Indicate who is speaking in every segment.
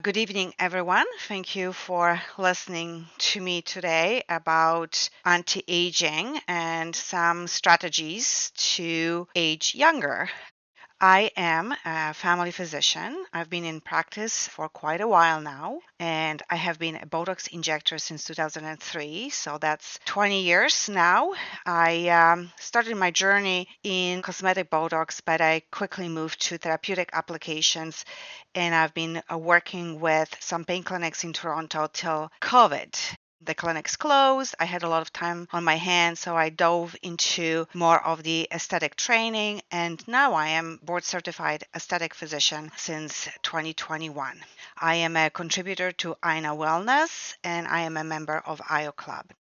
Speaker 1: Good evening, everyone. Thank you for listening to me today about anti aging and some strategies to age younger. I am a family physician. I've been in practice for quite a while now, and I have been a Botox injector since 2003, so that's 20 years now. I started my journey in cosmetic Botox, but I quickly moved to therapeutic applications, and I've been working with some pain clinics in Toronto till COVID. The clinics closed. I had a lot of time on my hands, so I dove into more of the aesthetic training. And now I am board certified aesthetic physician since 2021. I am a contributor to Aina Wellness and I am a member of IO Club.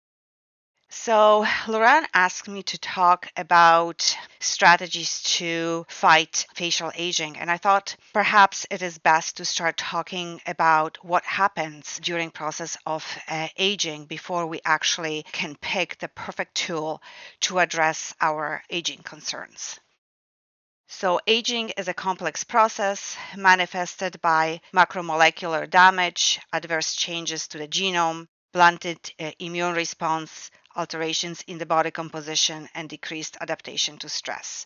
Speaker 1: So, Lauren asked me to talk about strategies to fight facial aging, and I thought perhaps it is best to start talking about what happens during process of aging before we actually can pick the perfect tool to address our aging concerns. So, aging is a complex process manifested by macromolecular damage, adverse changes to the genome, blunted immune response, alterations in the body composition, and decreased adaptation to stress.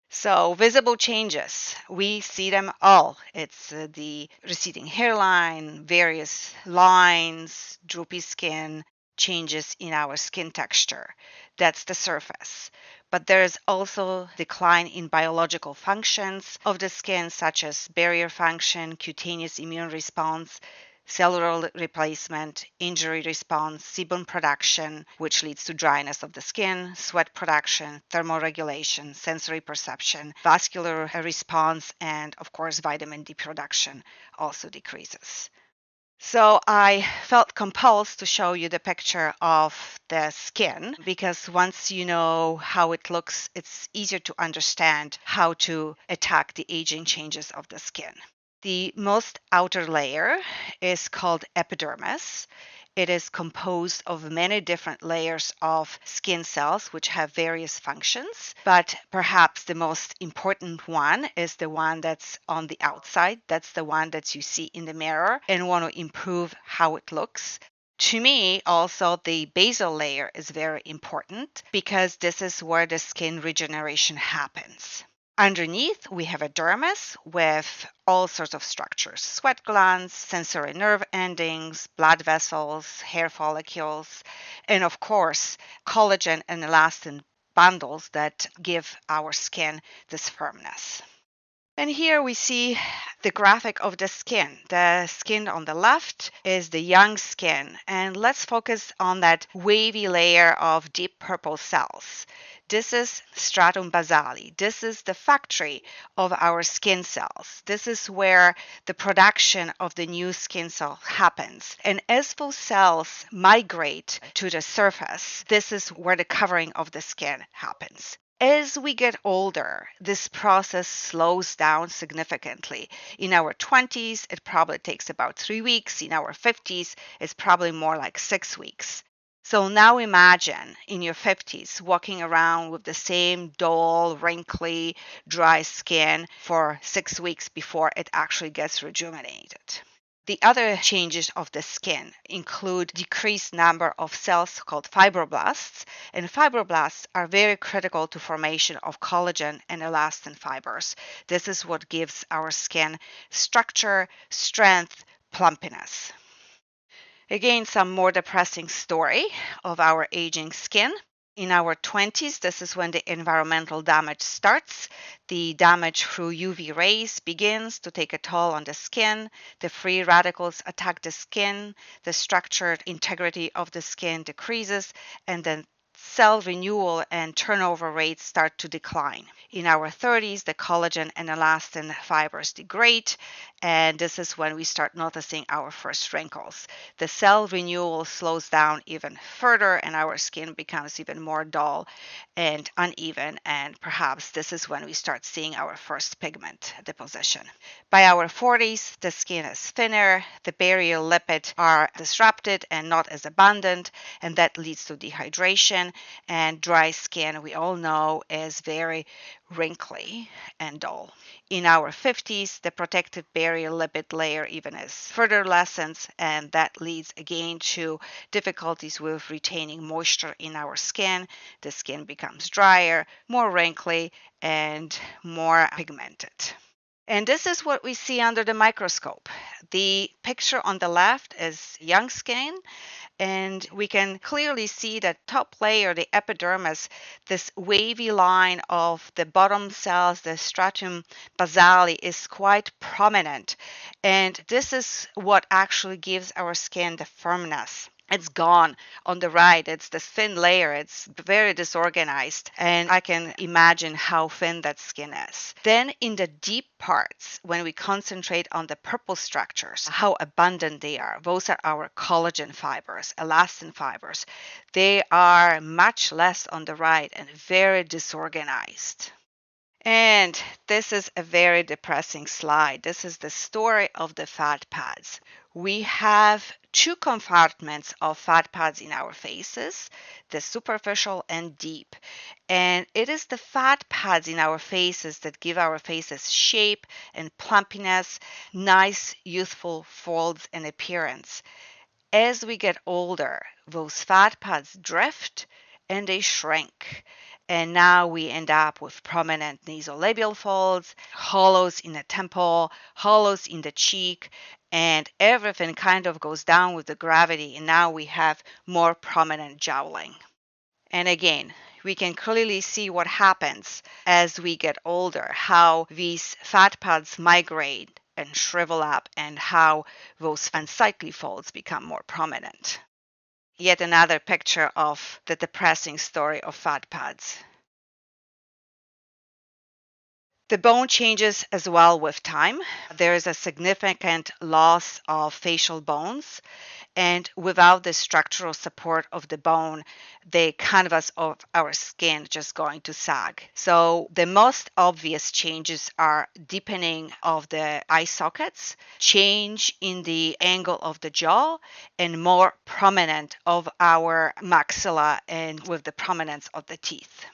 Speaker 1: So, visible changes, we see them all. It's the receding hairline, various lines, droopy skin, changes in our skin texture. That's the surface. But there's also decline in biological functions of the skin, such as barrier function, cutaneous immune response, cellular replacement, injury response, sebum production, which leads to dryness of the skin, sweat production, thermoregulation, sensory perception, vascular response, and of course, vitamin D production also decreases. So I felt compelled to show you the picture of the skin because once you know how it looks, it's easier to understand how to attack the aging changes of the skin. The most outer layer is called epidermis. It is composed of many different layers of skin cells which have various functions, but perhaps the most important one is the one that's on the outside. That's the one that you see in the mirror and want to improve how it looks. To me, also, the basal layer is very important because this is where the skin regeneration happens. Underneath, we have a dermis with all sorts of structures: sweat glands, sensory nerve endings, blood vessels, hair follicles, and of course, collagen and elastin bundles that give our skin this firmness. And here we see the graphic of the skin. The skin on the left is the young skin. And let's focus on that wavy layer of deep purple cells. This is stratum basale. This is the factory of our skin cells. This is where the production of the new skin cell happens. And as those cells migrate to the surface, this is where the covering of the skin happens. As we get older, this process slows down significantly. In our 20s, it probably takes about 3 weeks. In our 50s, it's probably more like 6 weeks. So now imagine in your 50s walking around with the same dull, wrinkly, dry skin for 6 weeks before it actually gets rejuvenated. The other changes of the skin include decreased number of cells called fibroblasts, and fibroblasts are very critical to formation of collagen and elastin fibers. This is what gives our skin structure, strength, plumpiness. Again, some more depressing story of our aging skin. In our 20s, this is when the environmental damage starts. The damage through UV rays begins to take a toll on the skin. The free radicals attack the skin. The structured integrity of the skin decreases, and then cell renewal and turnover rates start to decline. In our 30s, the collagen and elastin fibers degrade, and this is when we start noticing our first wrinkles. The cell renewal slows down even further, and our skin becomes even more dull and uneven, and perhaps this is when we start seeing our first pigment deposition. By our 40s, the skin is thinner, the barrier lipids are disrupted and not as abundant, and that leads to dehydration. skin, and dry skin, we all know, is very wrinkly and dull. In our 50s, the protective barrier lipid layer even is further lessens, and that leads again to difficulties with retaining moisture in our skin. The skin becomes drier, more wrinkly, and more pigmented. And this is what we see under the microscope. The picture on the left is young skin, and we can clearly see the top layer, the epidermis, this wavy line of the bottom cells, the stratum basale, is quite prominent. And this is what actually gives our skin the firmness. It's gone on the right. It's this thin layer. It's very disorganized. And I can imagine how thin that skin is. Then in the deep parts, when we concentrate on the purple structures, how abundant they are. Those are our collagen fibers, elastin fibers. They are much less on the right and very disorganized. And this is a very depressing slide. This is the story of the fat pads. We have two compartments of fat pads in our faces, the superficial and deep. And it is the fat pads in our faces that give our faces shape and plumpiness, nice, youthful folds and appearance. As we get older, those fat pads drift and they shrink. And now we end up with prominent nasolabial folds, hollows in the temple, hollows in the cheek, and everything kind of goes down with the gravity. And now we have more prominent jowling. And again, we can clearly see what happens as we get older, how these fat pads migrate and shrivel up, and how those unsightly folds become more prominent. Yet another picture of the depressing story of fat pads. The bone changes as well with time. There is a significant loss of facial bones, and without the structural support of the bone, the canvas of our skin just going to sag. So the most obvious changes are deepening of the eye sockets, change in the angle of the jaw, and more prominent of our maxilla and with the prominence of the teeth.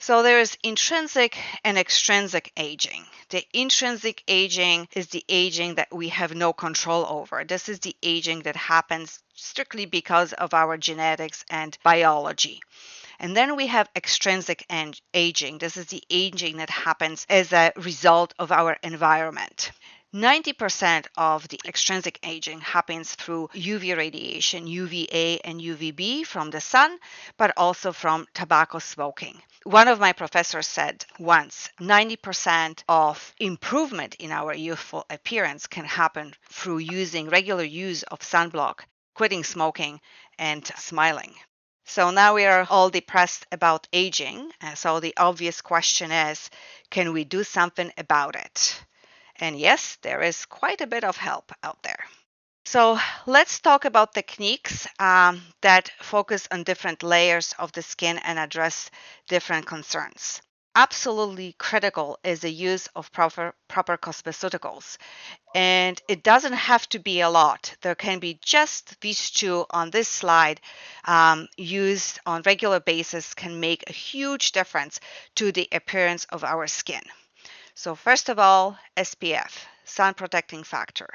Speaker 1: So there is intrinsic and extrinsic aging. The intrinsic aging is the aging that we have no control over. This is the aging that happens strictly because of our genetics and biology. And then we have extrinsic aging. This is the aging that happens as a result of our environment. 90% of the extrinsic aging happens through UV radiation, UVA and UVB from the sun, but also from tobacco smoking. One of my professors said once, 90% of improvement in our youthful appearance can happen through regular use of sunblock, quitting smoking, and smiling. So now we are all depressed about aging. So the obvious question is, can we do something about it? And yes, there is quite a bit of help out there. So let's talk about techniques that focus on different layers of the skin and address different concerns. Absolutely critical is the use of proper cosmeceuticals. And it doesn't have to be a lot. There can be just these two on this slide used on regular basis can make a huge difference to the appearance of our skin. So first of all, SPF, sun protecting factor.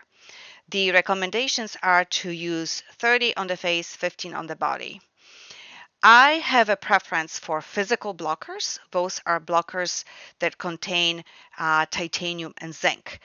Speaker 1: The recommendations are to use 30 on the face, 15 on the body. I have a preference for physical blockers. Those are blockers that contain titanium and zinc.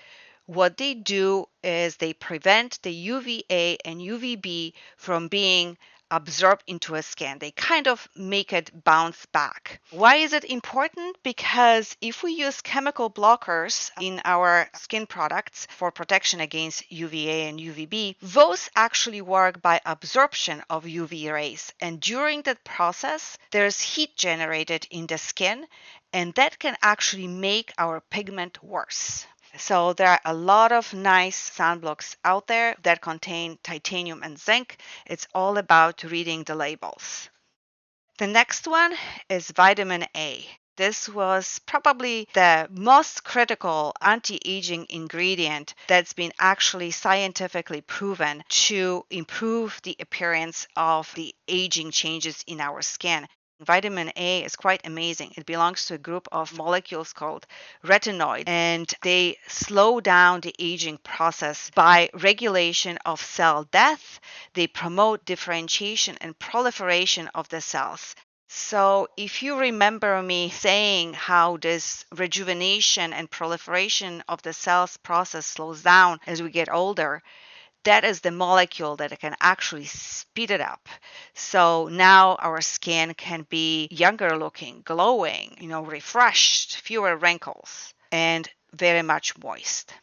Speaker 1: What they do is they prevent the UVA and UVB from being absorbed into a skin. They kind of make it bounce back. Why is it important? Because if we use chemical blockers in our skin products for protection against UVA and UVB, those actually work by absorption of UV rays. And during that process, there's heat generated in the skin, and that can actually make our pigment worse. So there are a lot of nice sunblocks out there that contain titanium and zinc. It's all about reading the labels. The next one is vitamin A. This was probably the most critical anti-aging ingredient that's been actually scientifically proven to improve the appearance of the aging changes in our skin. Vitamin A is quite amazing. It belongs to a group of molecules called retinoids, and they slow down the aging process by regulation of cell death. They promote differentiation and proliferation of the cells. So, if you remember me saying how this rejuvenation and proliferation of the cells process slows down as we get older, that is the molecule that can actually speed it up. So now our skin can be younger looking, glowing, refreshed, fewer wrinkles, and very much moist.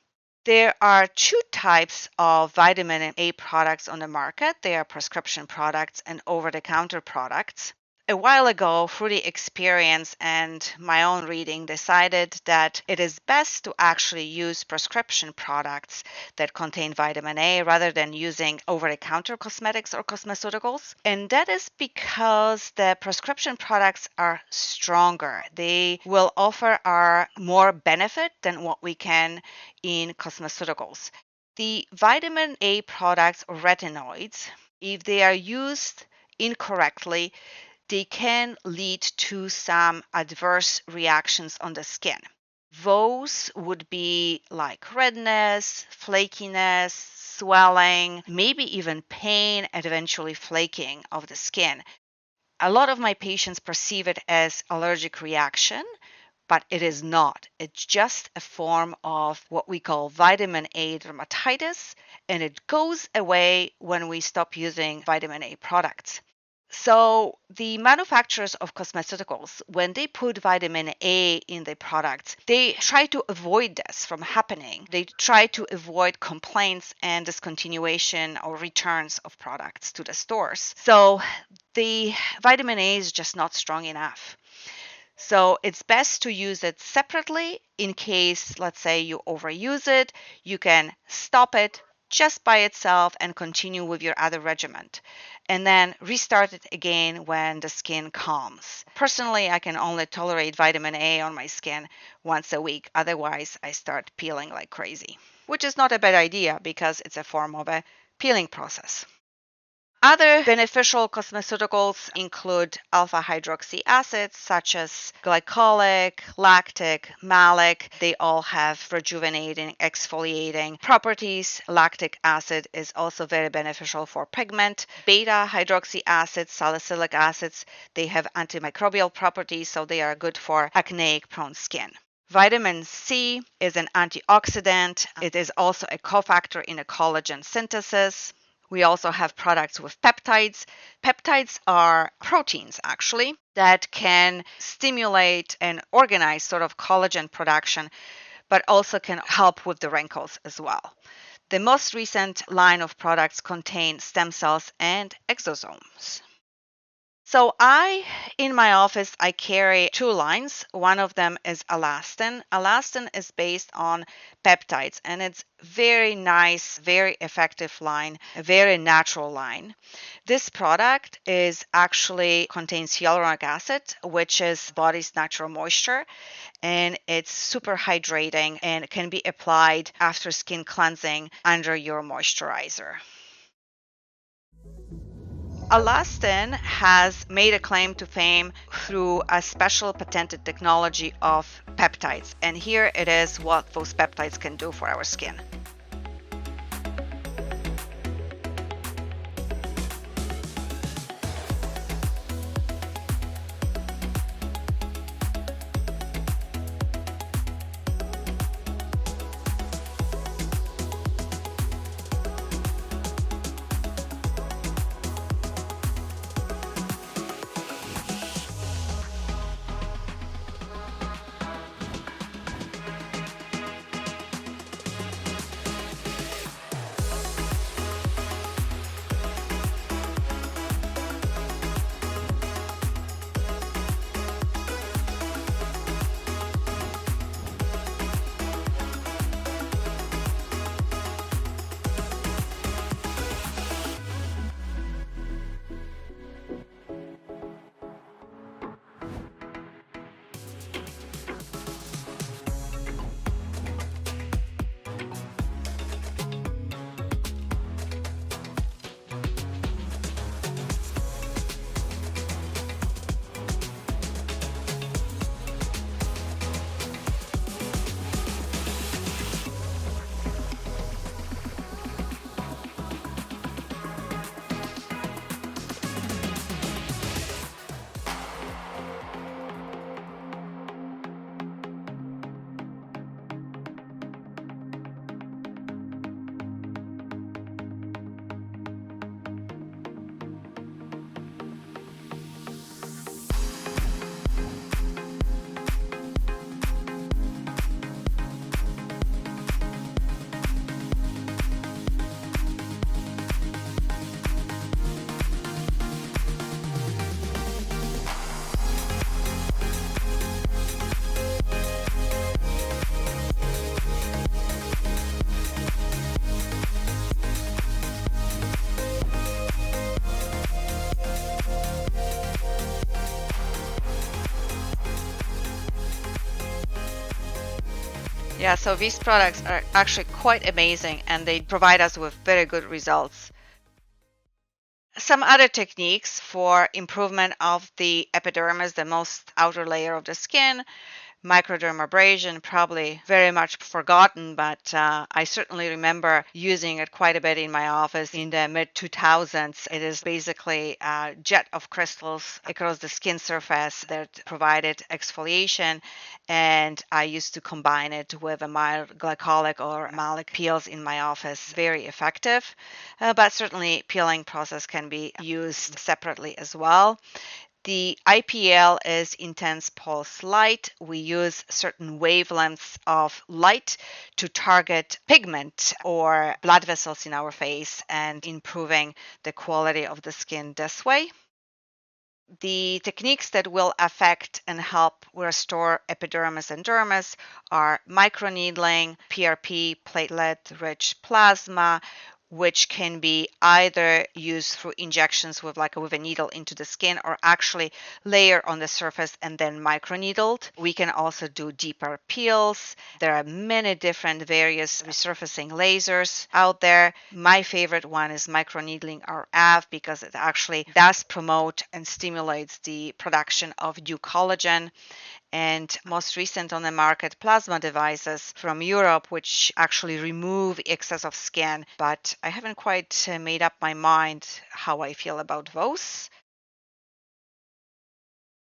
Speaker 1: There are two types of vitamin A products on the market. They are prescription products and over the counter products. A while ago, through the experience and my own reading, decided that it is best to actually use prescription products that contain vitamin A rather than using over-the-counter cosmetics or cosmeceuticals. And that is because the prescription products are stronger. They will offer our more benefit than what we can in cosmeceuticals. The vitamin A products or retinoids, if they are used incorrectly, they can lead to some adverse reactions on the skin. Those would be like redness, flakiness, swelling, maybe even pain, and eventually flaking of the skin. A lot of my patients perceive it as allergic reaction, but it is not. It's just a form of what we call vitamin A dermatitis, and it goes away when we stop using vitamin A products. So the manufacturers of cosmeceuticals, when they put vitamin A in their products, they try to avoid this from happening. They try to avoid complaints and discontinuation or returns of products to the stores. So the vitamin A is just not strong enough. So it's best to use it separately in case, let's say, you overuse it. You can stop it just by itself and continue with your other regimen, and then restart it again when the skin calms. Personally, I can only tolerate vitamin A on my skin once a week. Otherwise, I start peeling like crazy, which is not a bad idea because it's a form of a peeling process. Other beneficial cosmeceuticals include alpha hydroxy acids such as glycolic, lactic, malic. They all have rejuvenating, exfoliating properties. Lactic acid is also very beneficial for pigment. Beta hydroxy acids, salicylic acids, they have antimicrobial properties, so they are good for acneic prone skin. Vitamin C is an antioxidant. It is also a cofactor in a collagen synthesis. We also have products with peptides. Peptides are proteins, actually, that can stimulate and organize sort of collagen production, but also can help with the wrinkles as well. The most recent line of products contain stem cells and exosomes. So in my office, I carry two lines. One of them is Alastin. Alastin is based on peptides, and it's very nice, very effective line, a very natural line. This product actually contains hyaluronic acid, which is body's natural moisture, and it's super hydrating and can be applied after skin cleansing under your moisturizer. Alastin has made a claim to fame through a special patented technology of peptides, and here it is what those peptides can do for our skin. Yeah, so these products are actually quite amazing and they provide us with very good results. Some other techniques for improvement of the epidermis, the most outer layer of the skin. Microdermabrasion, probably very much forgotten, but I certainly remember using it quite a bit in my office in the mid 2000s. It is basically a jet of crystals across the skin surface that provided exfoliation, and I used to combine it with a mild glycolic or malic peels in my office. Very effective, but certainly peeling process can be used separately as well. The IPL is intense pulse light. We use certain wavelengths of light to target pigment or blood vessels in our face and improving the quality of the skin this way. The techniques that will affect and help restore epidermis and dermis are microneedling, PRP, platelet-rich plasma, which can be either used through injections with a needle into the skin or actually layer on the surface and then microneedled. We can also do deeper peels. There are many different various resurfacing lasers out there. My favorite one is microneedling RF because it actually does promote and stimulates the production of new collagen. And most recent on the market, plasma devices from Europe, which actually remove excess of skin. But I haven't quite made up my mind how I feel about those.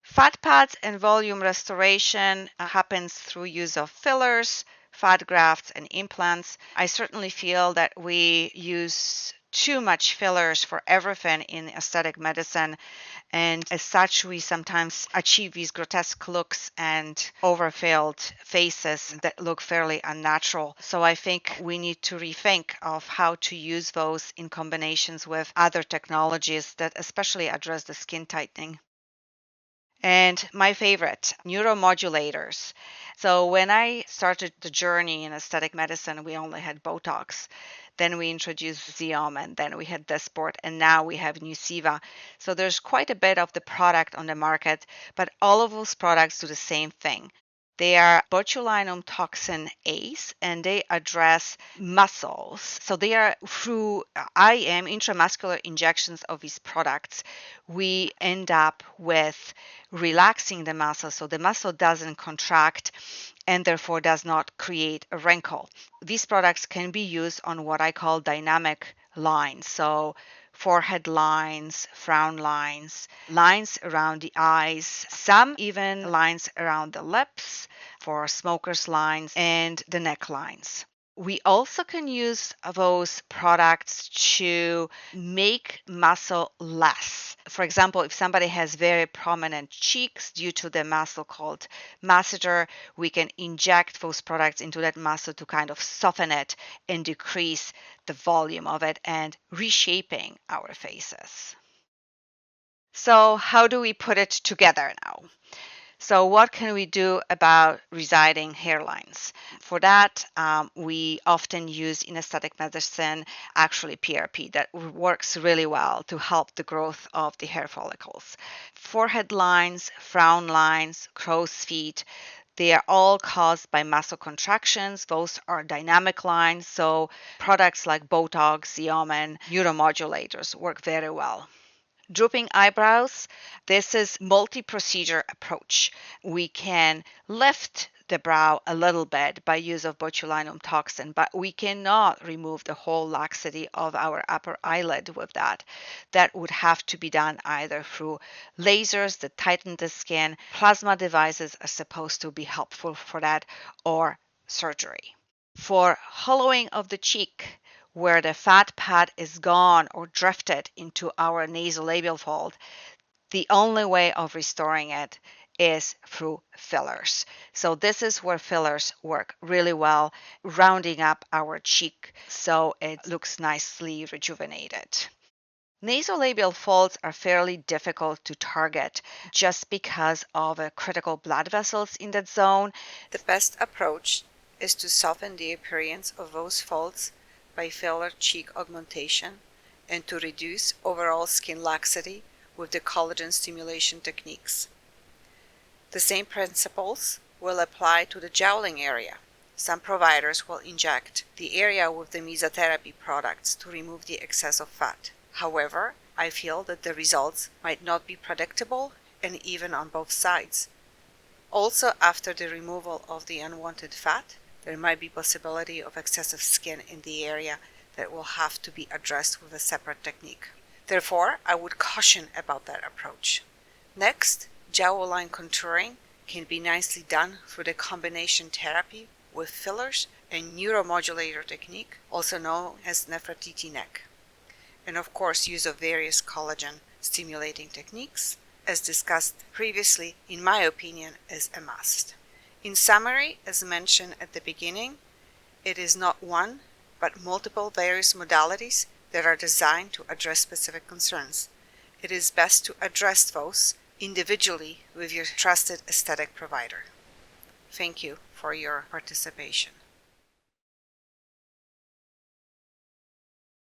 Speaker 1: Fat pads and volume restoration happens through use of fillers, fat grafts, and implants. I certainly feel that we use too much fillers for everything in aesthetic medicine, and as such we sometimes achieve these grotesque looks and overfilled faces that look fairly unnatural. So I think we need to rethink of how to use those in combinations with other technologies that especially address the skin tightening. And my favorite, neuromodulators. So when I started the journey in aesthetic medicine, we only had Botox. Then we introduced Xeomin, then we had Dysport, and now we have Nuceiva. So there's quite a bit of the product on the market, but all of those products do the same thing. They are botulinum toxin A's and they address muscles. So they are through IM, intramuscular injections of these products, we end up with relaxing the muscle so the muscle doesn't contract and therefore does not create a wrinkle. These products can be used on what I call dynamic lines. So forehead lines, frown lines, lines around the eyes, some even lines around the lips for smokers' lines and the neck lines. We also can use those products to make muscle less. For example, if somebody has very prominent cheeks due to the muscle called masseter, we can inject those products into that muscle to kind of soften it and decrease the volume of it and reshaping our faces. So, how do we put it together now? So, what can we do about residing hairlines? For that, we often use in aesthetic medicine actually PRP that works really well to help the growth of the hair follicles. Forehead lines, frown lines, crow's feet, they are all caused by muscle contractions. Those are dynamic lines, so products like Botox, Xeomin, neuromodulators work very well. Drooping eyebrows, this is multi-procedure approach. We can lift the brow a little bit by use of botulinum toxin, but we cannot remove the whole laxity of our upper eyelid with that. That would have to be done either through lasers that tighten the skin, plasma devices are supposed to be helpful for that, or surgery. For hollowing of the cheek, where the fat pad is gone or drifted into our nasolabial fold, the only way of restoring it is through fillers. So this is where fillers work really well, rounding up our cheek so it looks nicely rejuvenated. Nasolabial folds are fairly difficult to target just because of critical blood vessels in that zone. The best approach is to soften the appearance of those folds by filler cheek augmentation and to reduce overall skin laxity with the collagen stimulation techniques. The same principles will apply to the jowling area. Some providers will inject the area with the mesotherapy products to remove the excess of fat. However, I feel that the results might not be predictable and even on both sides. Also, after the removal of the unwanted fat, there might be possibility of excessive skin in the area that will have to be addressed with a separate technique. Therefore, I would caution about that approach. Next, jawline contouring can be nicely done through the combination therapy with fillers and neuromodulator technique, also known as Nefertiti neck. And of course, use of various collagen stimulating techniques, as discussed previously, in my opinion, is a must. In summary, as mentioned at the beginning, it is not one, but multiple various modalities that are designed to address specific concerns. It is best to address those individually with your trusted aesthetic provider. Thank you for your participation.